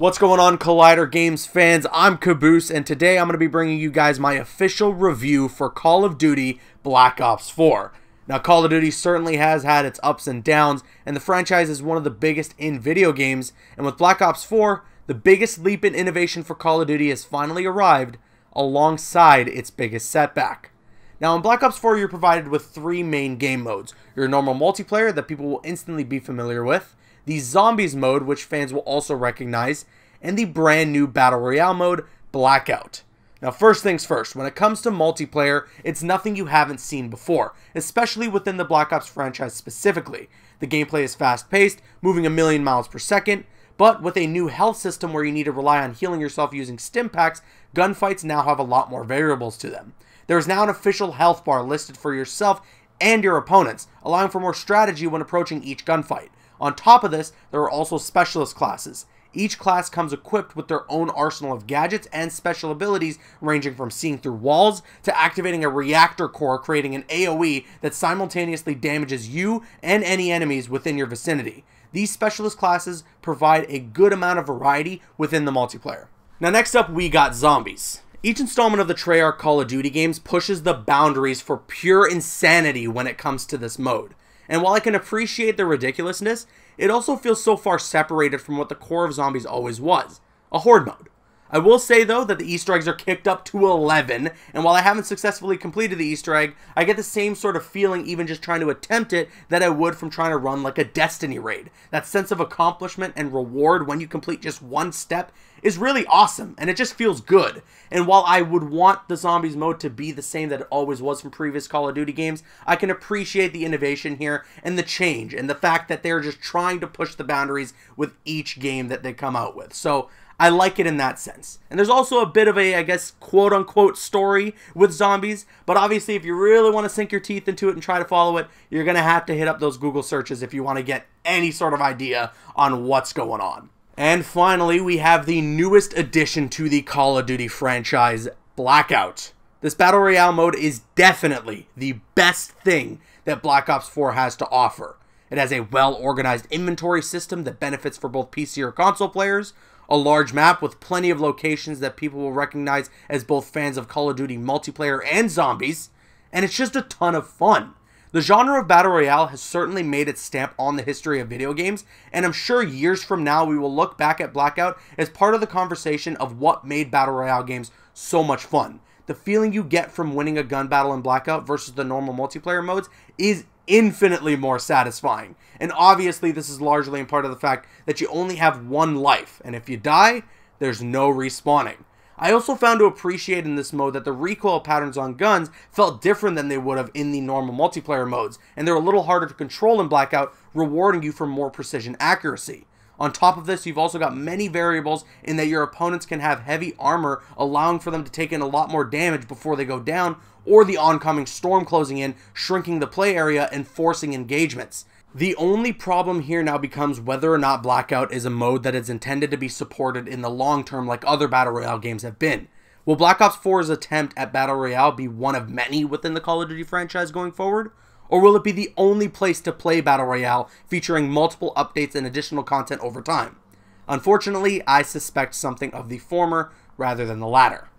What's going on, Collider Games fans? I'm Caboose, and today I'm going to be bringing you guys my official review for Call of Duty Black Ops 4. Now, Call of Duty certainly has had its ups and downs, and the franchise is one of the biggest in video games, and with Black Ops 4, the biggest leap in innovation for Call of Duty has finally arrived, alongside its biggest setback. Now, in Black Ops 4, you're provided with three main game modes: your normal multiplayer that people will instantly be familiar with, the Zombies mode, which fans will also recognize, and the brand new Battle Royale mode, Blackout. Now, first things first, when it comes to multiplayer, it's nothing you haven't seen before, especially within the Black Ops franchise specifically. The gameplay is fast-paced, moving a million miles per second, but with a new health system where you need to rely on healing yourself using stim packs, gunfights now have a lot more variables to them. There is now an official health bar listed for yourself and your opponents, allowing for more strategy when approaching each gunfight. On top of this, there are also specialist classes. Each class comes equipped with their own arsenal of gadgets and special abilities, ranging from seeing through walls to activating a reactor core, creating an AoE that simultaneously damages you and any enemies within your vicinity. These specialist classes provide a good amount of variety within the multiplayer. Now, next up, we got Zombies. Each installment of the Treyarch Call of Duty games pushes the boundaries for pure insanity when it comes to this mode. And while I can appreciate the ridiculousness, it also feels so far separated from what the core of Zombies always was, a horde mode. I will say, though, that the Easter eggs are kicked up to 11, and while I haven't successfully completed the Easter egg, I get the same sort of feeling even just trying to attempt it that I would from trying to run like a Destiny raid. That sense of accomplishment and reward when you complete just one step is really awesome, and it just feels good. And while I would want the Zombies mode to be the same that it always was from previous Call of Duty games, I can appreciate the innovation here and the change and the fact that they're just trying to push the boundaries with each game that they come out with. So I like it in that sense. And there's also a bit of a, I guess, quote-unquote story with Zombies, but obviously if you really want to sink your teeth into it and try to follow it, you're going to have to hit up those Google searches if you want to get any sort of idea on what's going on. And finally, we have the newest addition to the Call of Duty franchise, Blackout. This Battle Royale mode is definitely the best thing that Black Ops 4 has to offer. It has a well-organized inventory system that benefits for both PC or console players, a large map with plenty of locations that people will recognize as both fans of Call of Duty multiplayer and Zombies, and it's just a ton of fun. The genre of Battle Royale has certainly made its stamp on the history of video games, and I'm sure years from now we will look back at Blackout as part of the conversation of what made Battle Royale games so much fun. The feeling you get from winning a gun battle in Blackout versus the normal multiplayer modes is infinitely more satisfying. And obviously this is largely in part of the fact that you only have one life, and if you die, there's no respawning. I also found to appreciate in this mode that the recoil patterns on guns felt different than they would have in the normal multiplayer modes, and they're a little harder to control in Blackout, rewarding you for more precision accuracy. On top of this, you've also got many variables in that your opponents can have heavy armor, allowing for them to take in a lot more damage before they go down, or the oncoming storm closing in, shrinking the play area and forcing engagements. The only problem here now becomes whether or not Blackout is a mode that is intended to be supported in the long term like other Battle Royale games have been. Will Black Ops 4's attempt at Battle Royale be one of many within the Call of Duty franchise going forward? Or will it be the only place to play Battle Royale, featuring multiple updates and additional content over time? Unfortunately, I suspect something of the former rather than the latter.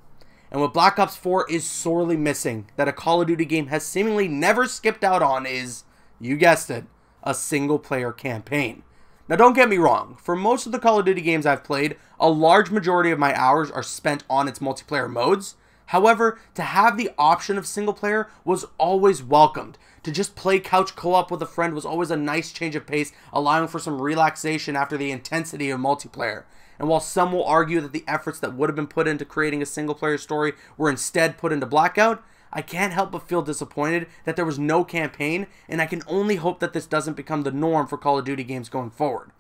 And what Black Ops 4 is sorely missing that a Call of Duty game has seemingly never skipped out on is, you guessed it, a single-player campaign. Now, don't get me wrong, for most of the Call of Duty games I've played, a large majority of my hours are spent on its multiplayer modes. However, to have the option of single-player was always welcomed. To just play couch co-op with a friend was always a nice change of pace, allowing for some relaxation after the intensity of multiplayer. And while some will argue that the efforts that would have been put into creating a single-player story were instead put into Blackout, I can't help but feel disappointed that there was no campaign, and I can only hope that this doesn't become the norm for Call of Duty games going forward.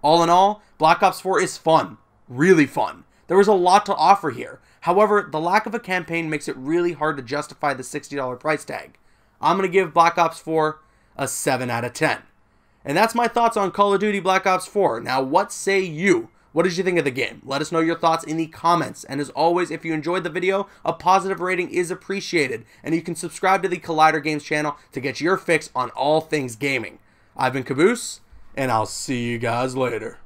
All in all, Black Ops 4 is fun. Really fun. There is a lot to offer here. However, the lack of a campaign makes it really hard to justify the $60 price tag. I'm going to give Black Ops 4 a 7 out of 10. And that's my thoughts on Call of Duty Black Ops 4. Now, what say you? What did you think of the game? Let us know your thoughts in the comments. And as always, if you enjoyed the video, a positive rating is appreciated. And you can subscribe to the Collider Games channel to get your fix on all things gaming. I've been Caboose, and I'll see you guys later.